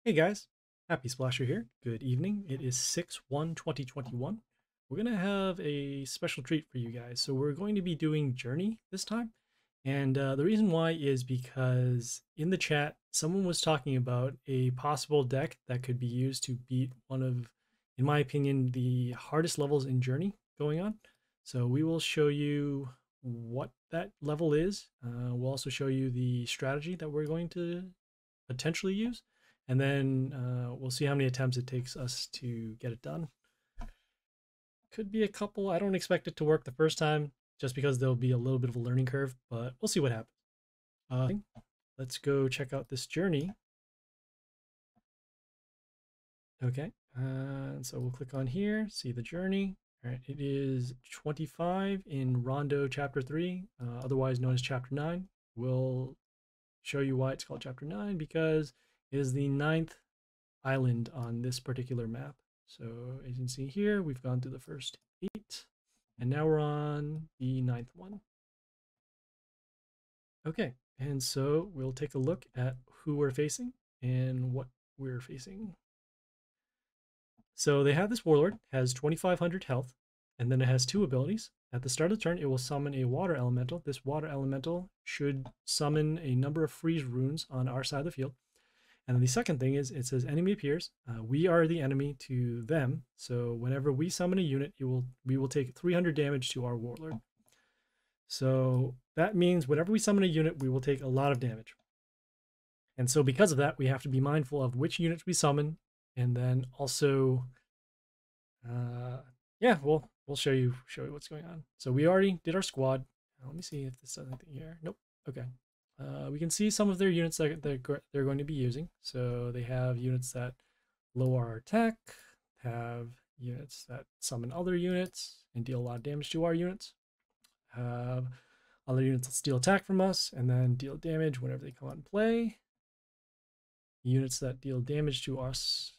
Hey guys, Happy Splasher here. Good evening. It is 6/1/2021. We're going to have a special treat for you guys. So we're going to be doing Journey this time. And the reason why is because in the chat, someone was talking about a possible deck that could be used to beat one of, in my opinion, the hardest levels in Journey going on. So we will show you what that level is. We'll also show you the strategy that we're going to potentially use, and then we'll see how many attempts it takes us to get it done. Could be a couple. I don't expect it to work the first time just because there'll be a little bit of a learning curve, but we'll see what happens. Let's go check out this journey. Okay, so we'll click on here, see the journey. All right, it is 25 in Rondo Chapter 3, otherwise known as Chapter 9. We'll show you why it's called Chapter 9 because it is the 9th island on this particular map. So as you can see here, we've gone through the first 8, and now we're on the 9th one. Okay, and so we'll take a look at who we're facing and what we're facing. So they have this Warlord, has 2,500 health, and then it has 2 abilities. At the start of the turn, it will summon a Water Elemental. This Water Elemental should summon a number of freeze runes on our side of the field. And then the second thing is it says enemy appears. We are the enemy to them. So whenever we summon a unit, we will take 300 damage to our Warlord. So that means whenever we summon a unit, we will take a lot of damage. And so because of that, we have to be mindful of which units we summon. And then also, yeah, we'll show you what's going on. So we already did our squad. Let me see if this does anything here. Nope. Okay. We can see some of their units that they're going to be using. So they have units that lower our attack, have units that summon other units and deal a lot of damage to our units, have other units that steal attack from us and then deal damage whenever they come out and play, units that deal damage to us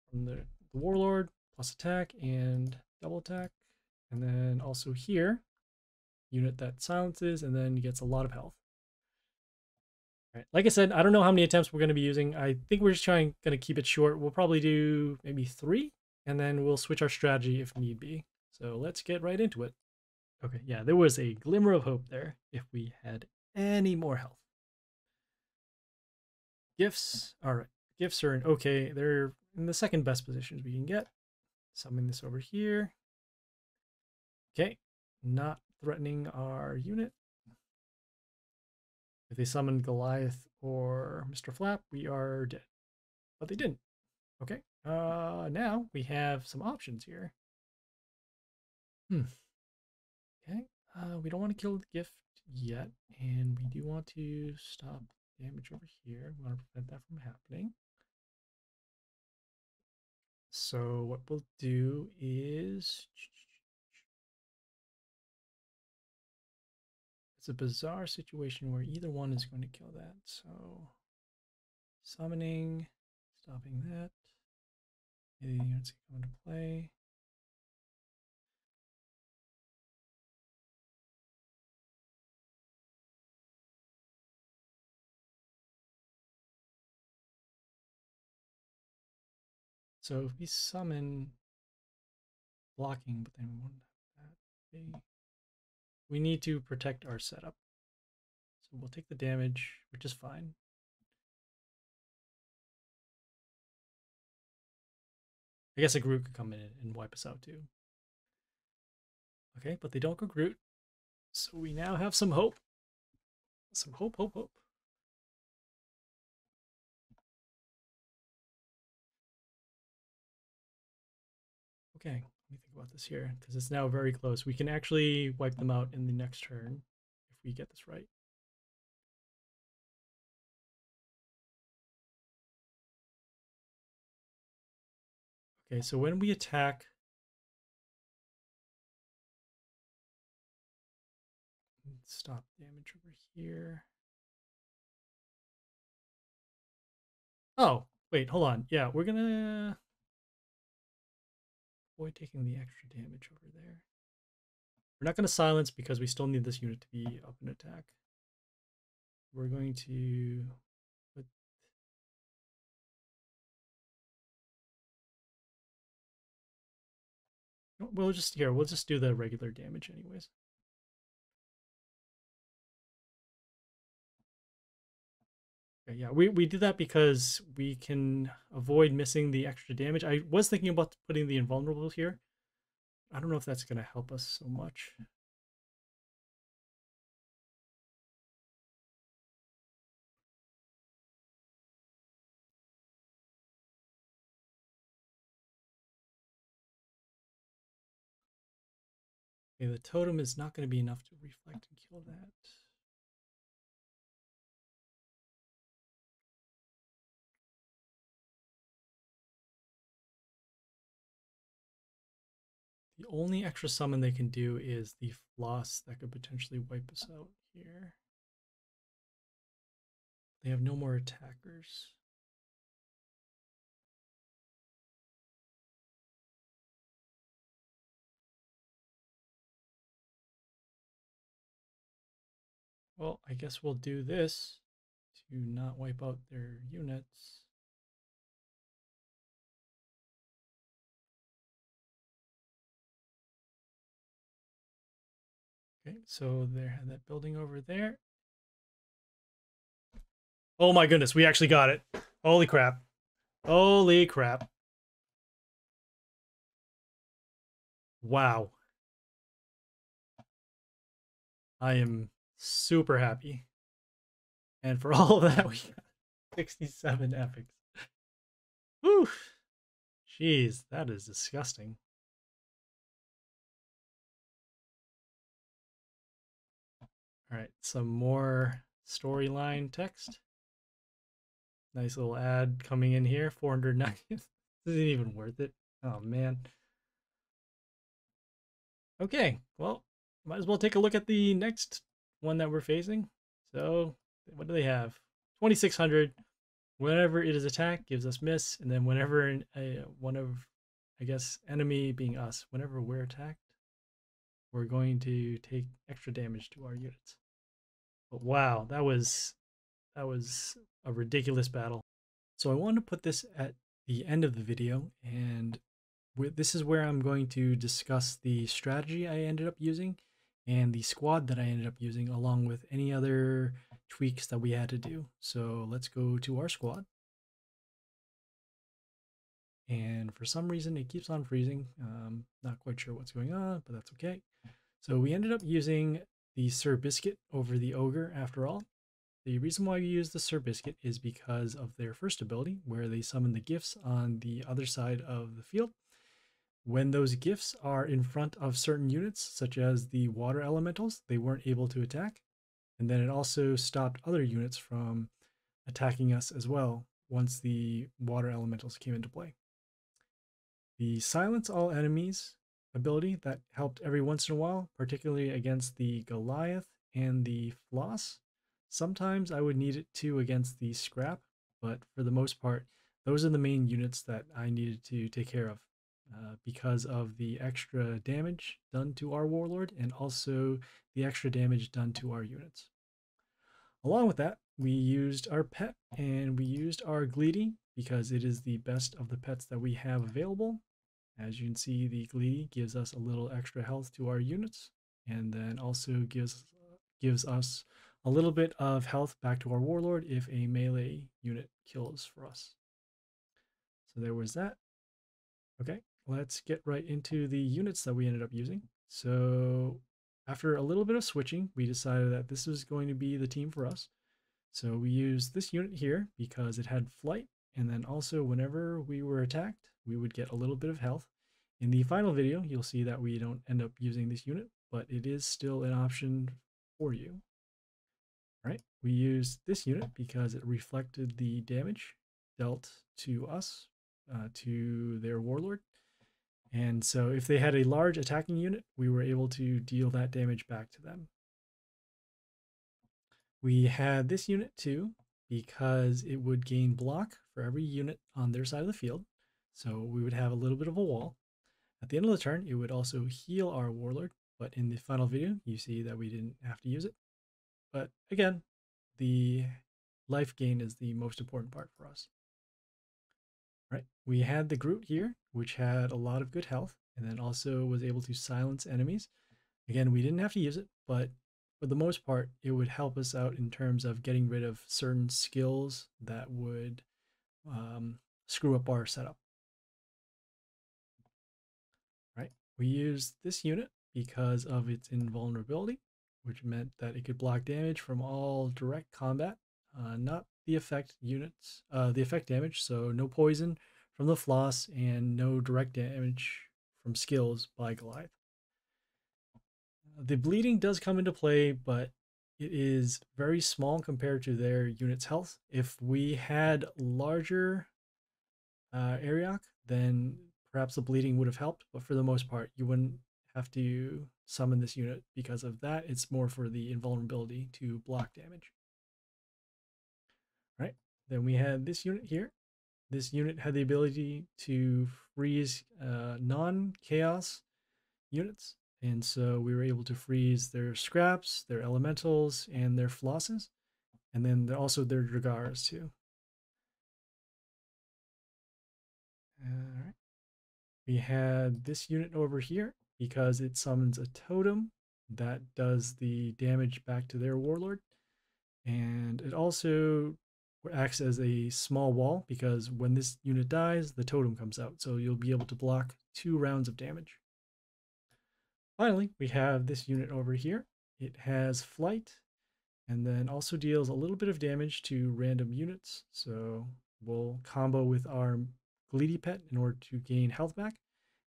from the Warlord plus attack and double attack, and then also here, unit that silences and then gets a lot of health. Right. Like I said, I don't know how many attempts we're going to be using. I think we're just going to keep it short. We'll probably do maybe 3, and then we'll switch our strategy if need be. So let's get right into it. Okay, yeah, there was a glimmer of hope there if we had any more health. Gifts, all right. Gifts are okay. They're in the second best positions we can get. Summon this over here. Okay, not threatening our unit. If they summon Goliath or Mr. Flap, we are dead. But they didn't. Okay. Now we have some options here. Okay. We don't want to kill the gift yet, and we do want to stop damage over here. We want to prevent that from happening. So what we'll do is, it's a bizarre situation where either one is going to kill that. So summoning, stopping that. The units come into play. So if we summon blocking, but then we want that, we need to protect our setup. So we'll take the damage, which is fine. I guess a Groot could come in and wipe us out too. Okay, but they don't go Groot. So we now have some hope. Some hope. Okay, let me think about this here, because it's now very close. We can actually wipe them out in the next turn if we get this right. Okay, so when we attack, stop damage over here. Oh, wait, hold on. Yeah, we're gonna avoid taking the extra damage over there. We're not gonna silence because we still need this unit to be up and attack. We're going to put We'll just do the regular damage anyways. Okay, yeah, we did that because we can avoid missing the extra damage. I was thinking about putting the invulnerable here. I don't know if that's going to help us so much. Okay, the totem is not going to be enough to reflect and kill that. The only extra summon they can do is the floss that could potentially wipe us out here. They have no more attackers. Well, I guess we'll do this to not wipe out their units. Okay, so they had that building over there. Oh my goodness, we actually got it. Holy crap. Holy crap. Wow. I am super happy. And for all of that, we got 67 epics. Whew. Jeez, that is disgusting. All right, some more storyline text. Nice little ad coming in here. 490. This isn't even worth it. Oh man. Okay, well, might as well take a look at the next one that we're facing. So, what do they have? 2600. Whenever it is attacked, gives us miss, and then whenever one of, I guess, enemy being us, whenever we're attacked, we're going to take extra damage to our units. But wow, that was a ridiculous battle. So I wanted to put this at the end of the video, and this is where I'm going to discuss the strategy I ended up using and the squad that I ended up using, along with any other tweaks that we had to do. So let's go to our squad. And for some reason, it keeps on freezing. Not quite sure what's going on, but that's okay. So we ended up using the Sir Biscuit over the Ogre after all. The reason why we use the Sir Biscuit is because of their first ability, where they summon the gifts on the other side of the field. When those gifts are in front of certain units, such as the water elementals, they weren't able to attack. And then it also stopped other units from attacking us as well once the water elementals came into play. The Silence All Enemies ability that helped every once in a while, particularly against the Goliath and the Floss. Sometimes I would need it too against the Scrap, but for the most part, those are the main units that I needed to take care of because of the extra damage done to our Warlord and also the extra damage done to our units. Along with that, we used our pet and we used our Gleedy because it is the best of the pets that we have available. As you can see, the Gleedy gives us a little extra health to our units and then also gives us a little bit of health back to our Warlord if a melee unit kills for us. So there was that. Okay, let's get right into the units that we ended up using. So after a little bit of switching, we decided that this was going to be the team for us. So we used this unit here because it had flight, and then also whenever we were attacked, we would get a little bit of health. In the final video, you'll see that we don't end up using this unit, but it is still an option for you. All right, we used this unit because it reflected the damage dealt to us, to their Warlord. And so if they had a large attacking unit, we were able to deal that damage back to them. We had this unit too, because it would gain block for every unit on their side of the field. So we would have a little bit of a wall. At the end of the turn, it would also heal our Warlord, but in the final video, you see that we didn't have to use it. But again, the life gain is the most important part for us. Right, we had the Groot here, which had a lot of good health. and then also was able to silence enemies. Again, we didn't have to use it, but for the most part, it would help us out in terms of getting rid of certain skills that would screw up our setup. Right? We used this unit because of its invulnerability, which meant that it could block damage from all direct combat, not the effect units, the effect damage, so no poison from the floss and no direct damage from skills by Goliath. The bleeding does come into play, but it is very small compared to their unit's health. If we had larger Ariok, then perhaps the bleeding would have helped, but for the most part, you wouldn't have to summon this unit because of that. It's more for the invulnerability to block damage. Right? Then we had this unit here. This unit had the ability to freeze non-chaos units, and so we were able to freeze their scraps, their elementals, and their flosses, and then also their dragars too. All right. We had this unit over here because it summons a totem that does the damage back to their warlord, and it also acts as a small wall because when this unit dies, the totem comes out, so you'll be able to block 2 rounds of damage. Finally, we have this unit over here. It has flight and then also deals a little bit of damage to random units. So we'll combo with our Gleedy Pet in order to gain health back.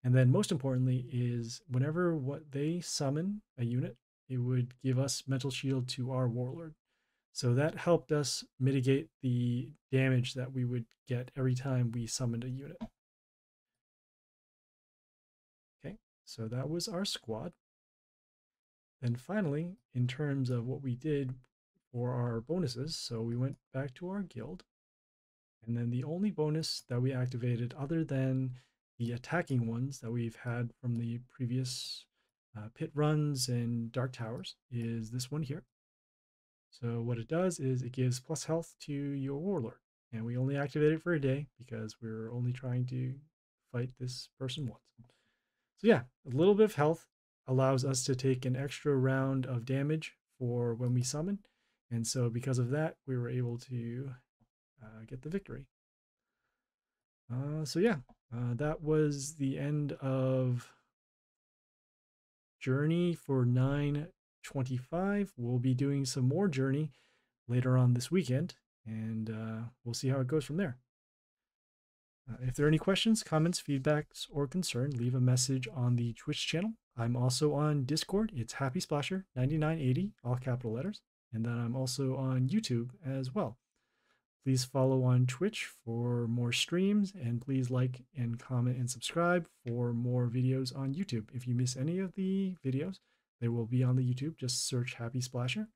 And then most importantly is whenever what they summon a unit, it would give us mental shield to our Warlord. So that helped us mitigate the damage that we would get every time we summoned a unit. Okay, so that was our squad. Then finally, in terms of what we did for our bonuses, so we went back to our guild, and then the only bonus that we activated other than the attacking ones that we've had from the previous pit runs and dark towers is this one here. So what it does is it gives plus health to your warlord, and we only activate it for a day because we're only trying to fight this person once. So yeah, a little bit of health allows us to take an extra round of damage for when we summon, and so because of that, we were able to get the victory. So yeah, that was the end of Journey for 9/25. We'll be doing some more Journey later on this weekend, and we'll see how it goes from there. If there are any questions, comments, feedbacks, or concern, leave a message on the Twitch channel. I'm also on Discord. It's Happy Splasher 9980, all capital letters. And then I'm also on YouTube as well. Please follow on Twitch for more streams, and please like and comment and subscribe for more videos on YouTube. If you miss any of the videos, they will be on the YouTube. Just search Happy Splasher.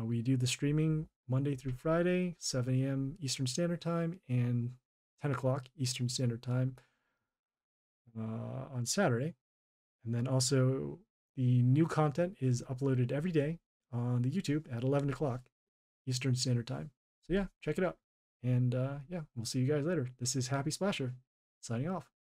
We do the streaming Monday through Friday, 7 a.m. Eastern Standard Time, and 10 o'clock Eastern Standard Time on Saturday. And then also the new content is uploaded every day on the YouTube at 11 o'clock Eastern Standard Time. So yeah, check it out. And yeah, we'll see you guys later. This is Happy Splasher signing off.